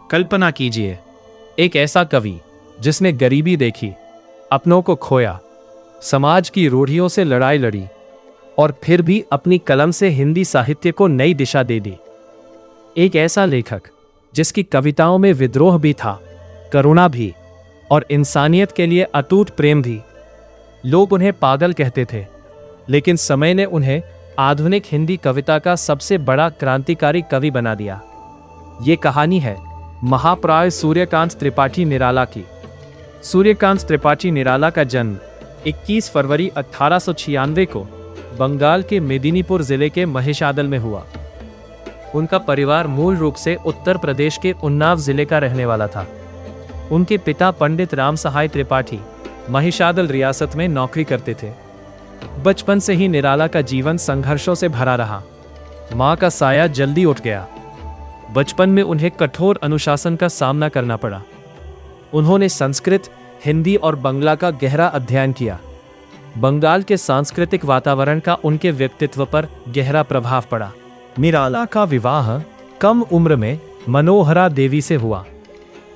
कल्पना कीजिए, एक ऐसा कवि जिसने गरीबी देखी, अपनों को खोया, समाज की रूढ़ियों से लड़ाई लड़ी और फिर भी अपनी कलम से हिंदी साहित्य को नई दिशा दे दी। एक ऐसा लेखक जिसकी कविताओं में विद्रोह भी था, करुणा भी और इंसानियत के लिए अटूट प्रेम भी। लोग उन्हें पागल कहते थे, लेकिन समय ने उन्हें आधुनिक हिंदी कविता का सबसे बड़ा क्रांतिकारी कवि बना दिया। ये कहानी है महाप्राय सूर्यकांत त्रिपाठी निराला की। सूर्यकांत त्रिपाठी निराला का जन्म 21 फरवरी 1896 को बंगाल के मेदिनीपुर जिले के महिषादल में हुआ। उनका परिवार मूल रूप से उत्तर प्रदेश के उन्नाव जिले का रहने वाला था। उनके पिता पंडित राम सहाय त्रिपाठी महिषादल रियासत में नौकरी करते थे। बचपन से ही निराला का जीवन संघर्षों से भरा रहा। मां का साया जल्दी उठ गया। बचपन में उन्हें कठोर अनुशासन का सामना करना पड़ा। उन्होंने संस्कृत, हिंदी और बंगला का गहरा अध्ययन किया। बंगाल के सांस्कृतिक वातावरण का उनके व्यक्तित्व पर गहरा प्रभाव पड़ा। निराला का विवाह कम उम्र में मनोहरा देवी से हुआ,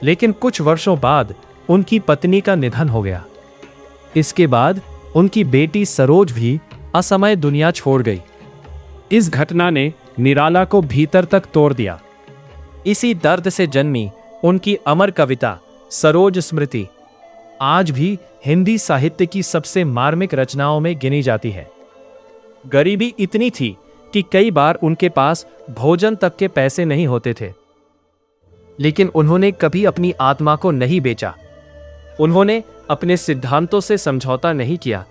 लेकिन कुछ वर्षों बाद उनकी पत्नी का निधन हो गया। इसके बाद उनकी बेटी सरोज भी असमय दुनिया छोड़ गई। इस घटना ने निराला को भीतर तक तोड़ दिया। इसी दर्द से जन्मी उनकी अमर कविता सरोज स्मृति आज भी हिंदी साहित्य की सबसे मार्मिक रचनाओं में गिनी जाती है। गरीबी इतनी थी कि कई बार उनके पास भोजन तक के पैसे नहीं होते थे, लेकिन उन्होंने कभी अपनी आत्मा को नहीं बेचा। उन्होंने अपने सिद्धांतों से समझौता नहीं किया।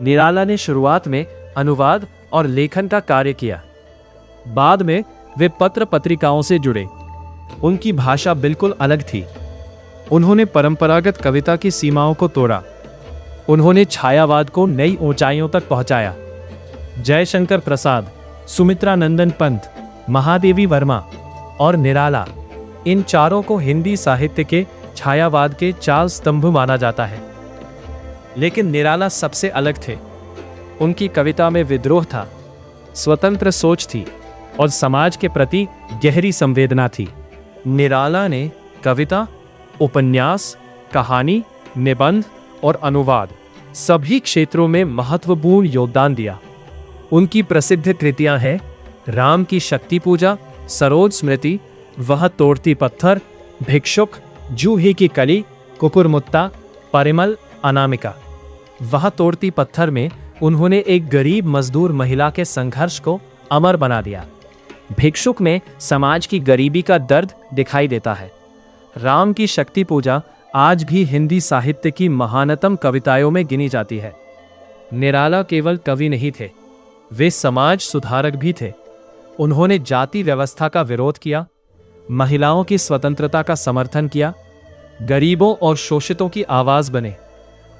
निराला ने शुरुआत में अनुवाद और लेखन का कार्य किया। बाद में वे पत्र पत्रिकाओं से जुड़े। उनकी भाषा बिल्कुल अलग थी। उन्होंने परंपरागत कविता की सीमाओं को तोड़ा। उन्होंने छायावाद को नई ऊंचाइयों तक पहुंचाया। जयशंकर प्रसाद, सुमित्रा नंदन पंत, महादेवी वर्मा और निराला, इन चारों को हिंदी साहित्य के छायावाद के चार स्तंभ माना जाता है। लेकिन निराला सबसे अलग थे। उनकी कविता में विद्रोह था, स्वतंत्र सोच थी और समाज के प्रति गहरी संवेदना थी। निराला ने कविता, उपन्यास, कहानी, निबंध और अनुवाद सभी क्षेत्रों में महत्वपूर्ण योगदान दिया। उनकी प्रसिद्ध कृतियां हैं राम की शक्ति पूजा, सरोज स्मृति, वह तोड़ती पत्थर, भिक्षुक, जूही की कली, कुकुरमुत्ता, परिमल, अनामिका। वह तोड़ती पत्थर में उन्होंने एक गरीब मजदूर महिला के संघर्ष को अमर बना दिया। भिक्षुक में समाज की गरीबी का दर्द दिखाई देता है। राम की शक्ति पूजा आज भी हिंदी साहित्य की महानतम कविताओं में गिनी जाती है। निराला केवल कवि नहीं थे, वे समाज सुधारक भी थे। उन्होंने जाति व्यवस्था का विरोध किया, महिलाओं की स्वतंत्रता का समर्थन किया, गरीबों और शोषितों की आवाज बने।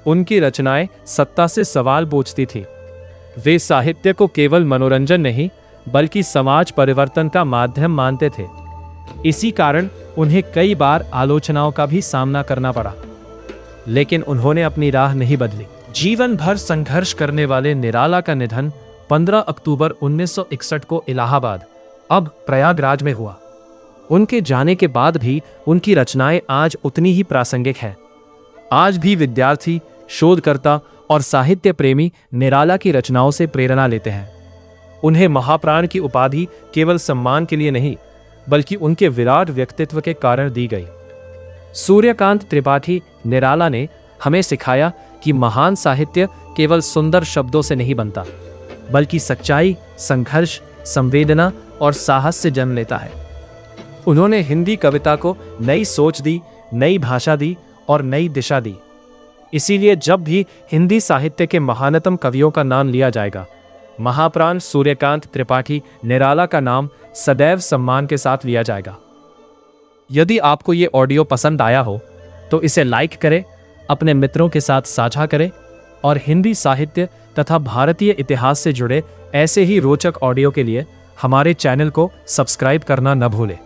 उनकी रचनाएं सत्ता से सवाल पूछती थी। वे साहित्य को केवल मनोरंजन नहीं बल्कि समाज परिवर्तन का माध्यम मानते थे। इसी कारण उन्हें कई बार आलोचनाओं का भी सामना करना पड़ा, लेकिन उन्होंने अपनी राह नहीं बदली। जीवन भर संघर्ष करने वाले निराला का निधन 15 अक्टूबर 1961 को इलाहाबाद, अब प्रयागराज में हुआ। उनके जाने के बाद भी उनकी रचनाएं आज उतनी ही प्रासंगिक हैं। आज भी विद्यार्थी, शोधकर्ता और साहित्य प्रेमी निराला की रचनाओं से प्रेरणा लेते हैं। उन्हें महाप्राण की उपाधि केवल सम्मान के लिए नहीं बल्कि उनके विराट व्यक्तित्व के कारण दी गई। सूर्यकांत त्रिपाठी निराला ने हमें सिखाया कि महान साहित्य केवल सुंदर शब्दों से नहीं बनता, बल्कि सच्चाई, संघर्ष, संवेदना और साहस से जन्म लेता है। उन्होंने हिंदी कविता को नई सोच दी, नई भाषा दी और नई दिशा दी। इसीलिए जब भी हिंदी साहित्य के महानतम कवियों का नाम लिया जाएगा, महाप्राण सूर्यकांत त्रिपाठी निराला का नाम सदैव सम्मान के साथ लिया जाएगा। यदि आपको ये ऑडियो पसंद आया हो तो इसे लाइक करें, अपने मित्रों के साथ साझा करें और हिंदी साहित्य तथा भारतीय इतिहास से जुड़े ऐसे ही रोचक ऑडियो के लिए हमारे चैनल को सब्सक्राइब करना न भूलें।